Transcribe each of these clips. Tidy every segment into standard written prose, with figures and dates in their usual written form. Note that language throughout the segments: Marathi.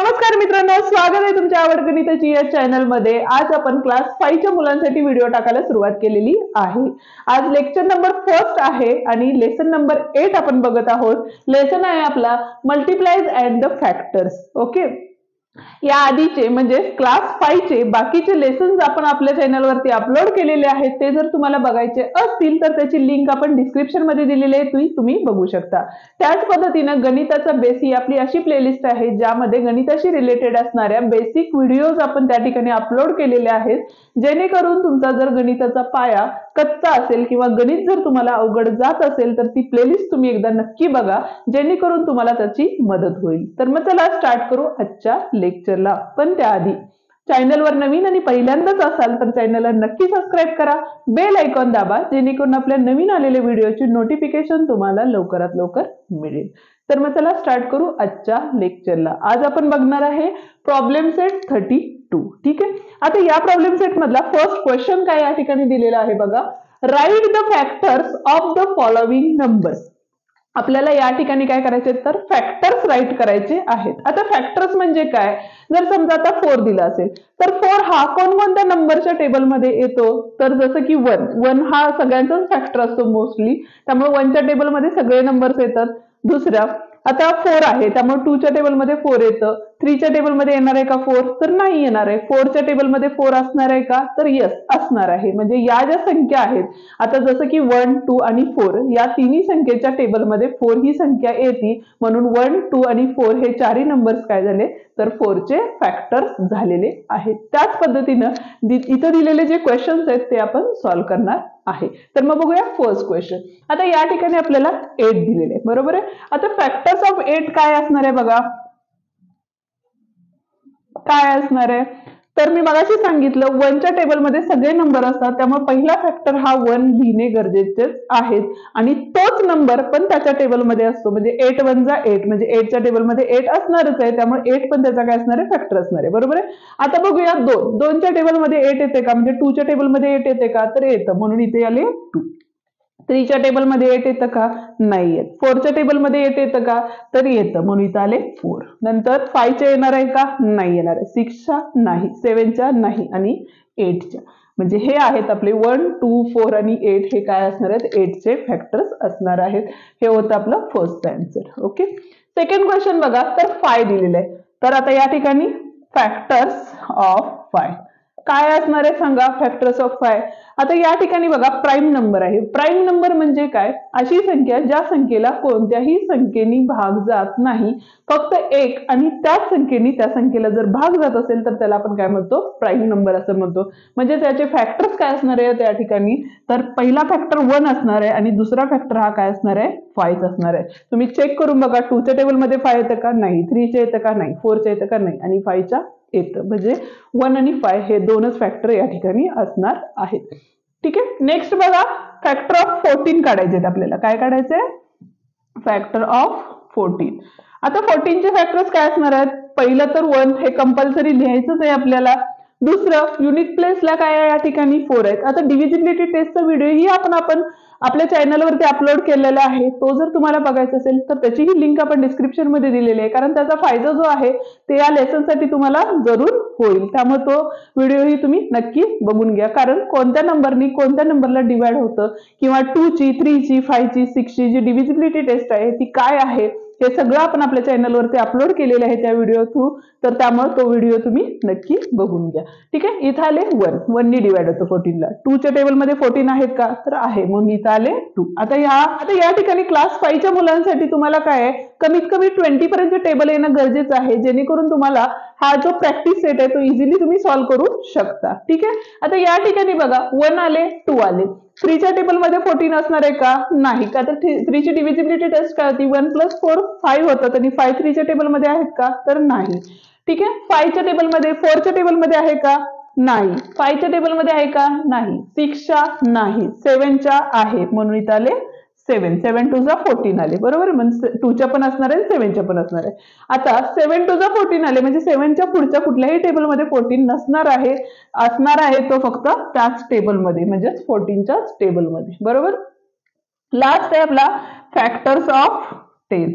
नमस्कार मित्रांनो, स्वागत आहे तुमच्या आवड गणिताची या चॅनल मध्ये। आज आपण क्लास 5 च्या मुलांसाठी व्हिडिओ टाकायला सुरुवात केलेली आहे। आज लेक्चर नंबर 1 आहे आणि लेसन नंबर 8 आपण बघत आहोत। लेसन आहे आपला मल्टिप्लाइज अँड द फॅक्टर्स। ओके, या आधीचे म्हणजे क्लास 5 चे बाकीचे लेसन्स आपण आपल्या चॅनल वरती अपलोड केलेले आहेत। ते जर तुम्हाला बघायचे असतील तर त्याची लिंक आपण डिस्क्रिप्शन मध्ये दिलेली आहे, तुम्ही बघू शकता। त्याच पद्धतीने गणिताचा बेस ही आपली अशी प्लेलिस्ट आहे ज्यामध्ये गणिताशी रिलेटेड असणाऱ्या बेसिक व्हिडिओज आपण त्या ठिकाणी अपलोड केलेले आहेत, जेणेकरून तुमचा जर गणिताचा पाया कच्चा असेल किंवा गणित जर तुम्हाला अवघड जात असेल तर ती प्लेलिस्ट तुम्ही एकदा नक्की बघा, जेणेकरून तुम्हाला त्याची मदत होईल। तर मग चला स्टार्ट करू आजच्या लेक्चरला। पण त्याआधी चॅनलवर नवीन आणि पहिल्यांदाच असाल तर चॅनलला नक्की सबस्क्राइब करा, बेल आयकॉन दाबा, जेणेकरून आपल्या नवीन आलेल्या व्हिडिओची नोटिफिकेशन तुम्हाला लवकरात लवकर मिळेल। तर मग चला स्टार्ट करू आजच्या लेक्चरला। आज आपण बघणार आहे प्रॉब्लेम सेट 32। ठीक आहे, आता या प्रॉब्लेम सेट मधला फर्स्ट क्वेश्चन काय या ठिकाणी दिलेला आहे बघा। Write the factors of the following numbers. आपल्याला या ठिकाणी काय करायचे तर फॅक्टर्स राईट करायचे आहेत। आता फॅक्टर्स म्हणजे काय, जर समजा आता 4 दिला असेल तर 4 हा कोणकोणत्या नंबरच्या टेबलमध्ये येतो, तर जसं की 1 हा सगळ्यांचाच फॅक्टर असतो मोस्टली, त्यामुळे 1 च्या टेबलमध्ये सगळे नंबर्स येतात। दुसरा आता 4 आहे त्यामुळे 2 च्या टेबलमध्ये 4 येतं। 3 च्या टेबलमध्ये येणार आहे का 4 तर नाही येणार आहे। 4 च्या टेबलमध्ये 4 असणार आहे का तर यस असणार आहे। म्हणजे या ज्या संख्या आहेत आता जसं की 1, 2 आणि 4 या तिन्ही संख्येच्या टेबलमध्ये 4 ही संख्या येते, म्हणून 1, 2 आणि 4 हे चारही नंबर्स काय झाले तर 4 चे फॅक्टर्स झालेले आहेत। त्याच पद्धतीने इथं दिलेले जे क्वेश्चन्स आहेत ते आपण सॉल्व्ह करणार आहे। तर मग बघूया फर्स्ट क्वेश्चन। आता या ठिकाणी आपल्याला 8 दिलेले आहे, बरोबर आहे। आता फॅक्टर्स ऑफ 8 काय असणार आहे बघा, काय असणार आहे तर मी मगाशी सांगितलं 1 च्या टेबलमध्ये सगळे नंबर असतात, त्यामुळे पहिला फॅक्टर हा 1 लिहिणे गरजेचे आहेत आणि तोच नंबर पण त्याच्या टेबलमध्ये असतो। म्हणजे 8 1 जा 8 म्हणजे 8 च्या टेबलमध्ये 8 असणारच आहे, त्यामुळे 8 पण त्याचा काय असणार आहे फॅक्टर असणार आहे, बरोबर आहे। आता बघूया 2 च्या टेबलमध्ये 8 येते का, म्हणजे 2 च्या टेबलमध्ये 8 येते का तर येतं, म्हणून इथे आले 2। 3 च्या टेबलमध्ये 8 येतं का नाही येत। 4 च्या टेबलमध्ये 8 येतं का तर येतं, म्हणून इथं आले 4। नंतर 5 च्या येणार आहे का नाही येणार आहे, 6 च्या नाही, 7 च्या नाही आणि 8 च्या। म्हणजे हे आहेत आपले 1, 2, 4 आणि 8 हे काय असणार आहेत 8 चे फॅक्टर्स असणार आहेत। हे होतं आपलं first answer. Okay, second question बघा तर 5 दिलेलं आहे। तर आता या ठिकाणी फॅक्टर्स ऑफ 5 काय असणार आहे सांगा, फॅक्टर्स ऑफ 5। आता या ठिकाणी बघा प्राइम नंबर आहे। प्राइम नंबर म्हणजे काय, अशी संख्या ज्या संख्येला कोणत्याही संख्येने भाग जात नाही, फक्त एक आणि त्याच संख्येने त्या संख्येला जर भाग जात असेल तर त्याला आपण काय म्हणतो प्राइम नंबर असं म्हणतो। म्हणजे त्याचे फॅक्टर्स काय असणार आहे त्या ठिकाणी तर पहिला फॅक्टर 1 असणार आहे आणि दुसरा फॅक्टर हा काय असणार आहे 5 असणार आहे। तुम्ही चेक करून बघा 2 च्या टेबलमध्ये 5 येतं का नाही, 3 च्या येतं का नाही, 4 च्या येतं का नाही आणि 5 च्या येतं। म्हणजे 1 आणि 5 हे दोनच फॅक्टर या ठिकाणी असणार आहेत। ठीक आहे, नेक्स्ट बघा फॅक्टर ऑफ 14 काढायचे आहेत आपल्याला। काय काढायचे फॅक्टर ऑफ 14। आता 14 चे फॅक्टर्स काय असणार आहेत, पहिलं तर 1 हे कंपल्सरी लिहायचंच आहे आपल्याला। दुसरं युनिट प्लेसला काय आहे या ठिकाणी 4 आहेत। आता डिव्हिजिबिलिटी टेस्टचा व्हिडिओ ही आपण आपल्या चॅनलवरती अपलोड केलेला आहे, तो जर तुम्हाला बघायचा असेल तर त्याचीही लिंक आपण डिस्क्रिप्शन मध्ये दिलेली आहे, कारण त्याचा फायदा जो आहे ते या लेसन साठी तुम्हाला जरूर होईल। त्यामुळे तो व्हिडिओ ही तुम्ही नक्की बघून घ्या, कारण कोणत्या नंबरनी कोणत्या नंबरला डिवाइड होतं किंवा 2 ची 3 ची 5 ची 6 ची जी डिव्हिजिबिलिटी टेस्ट आहे ती काय आहे हे सगळं आपण आपल्या चॅनलवरती अपलोड केलेलं आहे त्या व्हिडिओ थ्रू, तर त्यामुळे तो व्हिडिओ तुम्ही नक्की बघून घ्या। ठीक आहे, इथं आले 1 नी डिवाइड होतं 14 ला। 2 च्या टेबलमध्ये 14 आहेत का तर आहे, म्हणून इथं आले 2। आता या ठिकाणी क्लास 5 च्या मुलांसाठी तुम्हाला काय आहे कमीत कमी 20 पर्यंत टेबल येणं गरजेचं आहे, जेणेकरून तुम्हाला हा जो प्रॅक्टिस सेट आहे तो इझिली तुम्ही सॉल्व्ह करू शकता। ठीक आहे, आता या ठिकाणी बघा 1 आले 2 आले। 3 च्या टेबलमध्ये 14 असणार आहे का नाही, का तर 3 ची डिव्हिजिबिलिटी टेस्ट काय होती 1 + 4 5 होतं आणि 5 3 च्या टेबलमध्ये आहेत का तर नाही। ठीक आहे, 5 च्या टेबलमध्ये 4 च्या टेबलमध्ये आहे का नाही, 5 च्या टेबलमध्ये आहे का नाही, 6 च्या नाही, 7 च्या आहे, म्हणून इथं आले 7। 7 2 जा 14 आले, बरोबर, म्हणजे 2 च्या पण असणार आहे 7 च्या पण असणार आहे। आता 7 2 जा 14 आले म्हणजे 7 च्या पुढच्या कुठल्याही टेबलमध्ये 14 नसणार आहे, असणार आहे तो फक्त त्याच टेबलमध्ये म्हणजे 14 च्याच टेबलमध्ये, बरोबर। लास्ट आहे आपला फॅक्टर्स ऑफ 10।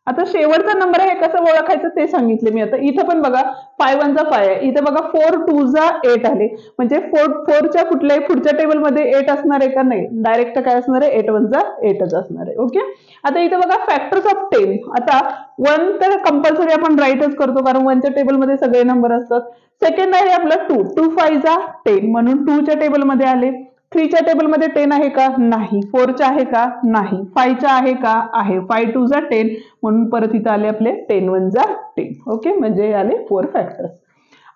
आता शेवटचा नंबर आहे कसं ओळखायचं ते सांगितले मी. आता इथं पण बघा 5 1 5 आहे, इथं बघा 4 2 8 आले, म्हणजे 4च्या कुठल्याही पुढच्या टेबलमध्ये 8 असणार आहे का? नाही, डायरेक्ट काय असणार आहे? 8 1 8च असणार आहे. ओके. आता इथं बघा फॅक्टर्स ऑफ 10. आता 1 तर कंपल्सरी आपण राईटच करतो कारण 1च्या टेबलमध्ये सगळे नंबर असतात. सेकंड आहे आपला 2 2 5 10 म्हणून 2च्या टेबलमध्ये आले. 3च्या टेबलमध्ये 10 आहे का? नाही. 4च्या आहे का? नाही. 5च्या आहे का? आहे. 5 2 10 म्हणून परत इथं आले आपले 10 1 10. ओके, म्हणजे आले 4 फॅक्टर्स.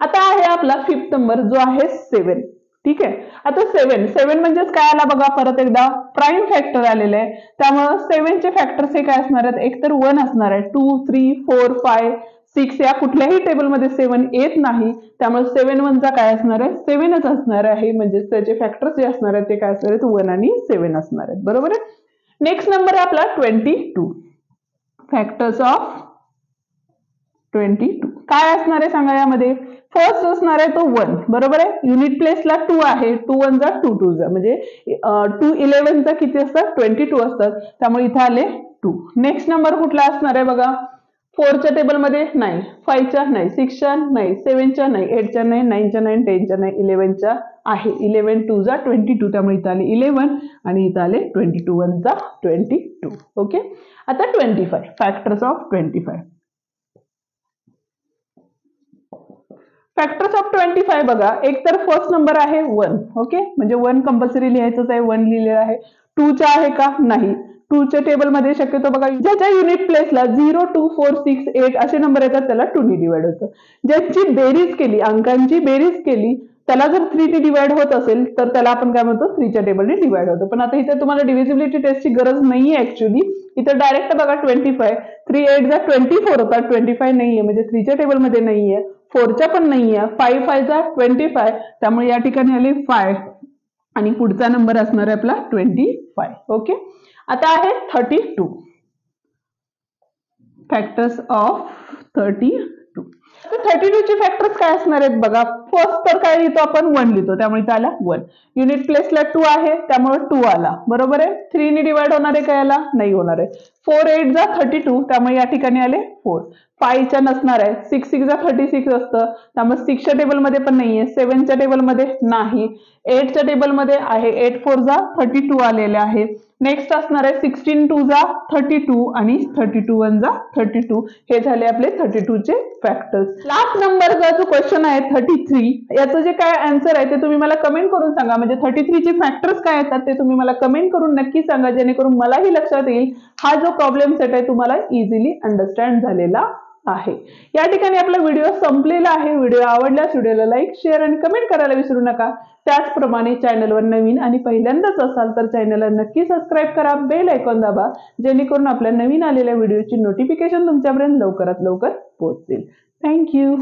आता आहे आपला 5th नंबर जो आहे 7. ठीक आहे. आता 7 म्हणजेच काय आला बघा, परत एकदा प्राईम फॅक्टर आलेले आहे. त्यामुळे 7चे फॅक्टर्स हे काय असणार आहेत? एक तर 1 असणार आहे. 2 3 4 5 6 या कुठल्याही टेबलमध्ये 7 येत नाही, त्यामुळे 7 1 काय असणार आहे? 7च असणार आहे. म्हणजे त्याचे फॅक्टर्स जे असणार आहेत ते काय असणार आहेत? 1 आणि 7 असणार आहेत. बरोबर आहे. नेक्स्ट नंबर आहे आपला 22. फॅक्टर्स ऑफ 22 काय असणार आहे सांगा यामध्ये? फर्स्ट असणार आहे तो 1. बरोबर आहे. युनिट प्लेसला 2 आहे. 2 1 2 2 म्हणजे 2 11 किती असतात? 22 असतात. त्यामुळे इथे आले 2. नेक्स्ट नंबर कुठला असणार आहे बघा? 4च्या टेबलमध्ये नाही, 5च्या नाही, 6च्या नाही, 7च्या नाही, 8च्या नाही, 9च्या नाही, 10च्या नाही, 11च्या आहे. 11 2 22 त्यामुळे इथं आले 11 आणि इथं आले 22 1 22. ओके. आता 25 फॅक्टर्स ऑफ 25. फॅक्टर्स ऑफ 25 बघा, एक तर फर्स्ट नंबर आहे 1. ओके, म्हणजे 1 कंपल्सरी लिहायचंच आहे. 1 लिहिलेलं आहे. 2च्या आहे का? नाही. 2च्या टेबलमध्ये शक्यतो बघा ज्याच्या युनिट प्लेसला 0 2 4 6 8 असे नंबर येतात त्याला 2 ने डिवाइड होतं. ज्याची बेरीज केली, अंकांची बेरीज केली, त्याला जर 3 ने डिवाइड होत असेल तर त्याला आपण काय म्हणतो? 3च्या टेबलने डिवाइड होतं. पण आता इथे तुम्हाला डिव्हिजिबिलिटी टेस्टची गरज नाहीये ऍक्च्युअली. इथं डायरेक्ट बघा 25 3 8 24 होतात. 25 नाहीये म्हणजे 3च्या टेबलमध्ये नाहीये. 4च्या पण नाहीये. 5 5 25 त्यामुळे या ठिकाणी आले 5 आणि पुढचा नंबर असणार आहे आपला 25. ओके. आता आहे 32. Factors of 32. 32 चे फॅक्टर्स काय असणार आहेत बघा? फर्स्ट तर काय लिहितो आपण? 1 लिहितो, त्यामुळे इथे आला 1. युनिट प्लेसला 2 आहे त्यामुळे 2 आला. बरोबर आहे. 3 ने डिवाइड होणार आहे का याला? नाही होणार आहे. 4 8 32 त्यामुळे या ठिकाणी आले 4. 5च्या नसणार आहे. 6 6 36 असतं त्यामुळे 6च्या टेबलमध्ये पण नाहीये. 7च्या टेबलमध्ये नाही. 8च्या टेबलमध्ये आहे. 8 4 32 आलेले आहे. नेक्स्ट असणार आहे 16 2 32 आणि 32 1 32. हे झाले आपले 32 चे फॅक्टर्स. लास्ट नंबरचा जो क्वेश्चन आहे 33, याचं जे काय आन्सर आहे ते तुम्ही मला कमेंट करून सांगा. म्हणजे 33 चे फॅक्टर्स काय येतात ते तुम्ही मला कमेंट करून नक्की सांगा, जेणेकरून मलाही लक्षात येईल हा जो प्रॉब्लेम सेट आहे तुम्हाला इझिली अंडरस्टँड झालेला आहे. या ठिकाणी आपला व्हिडिओ संपलेला आहे. व्हिडिओ आवडल्यास व्हिडिओला लाईक शेअर आणि कमेंट करायला विसरू नका. त्याचप्रमाणे चॅनलवर नवीन आणि पहिल्यांदाच असाल तर चॅनलला नक्की सबस्क्राईब करा, बेल आयकॉन दाबा, जेणेकरून आपल्या नवीन आलेल्या व्हिडिओची नोटिफिकेशन तुमच्यापर्यंत लवकरात लवकर पोहोचेल. थँक्यू.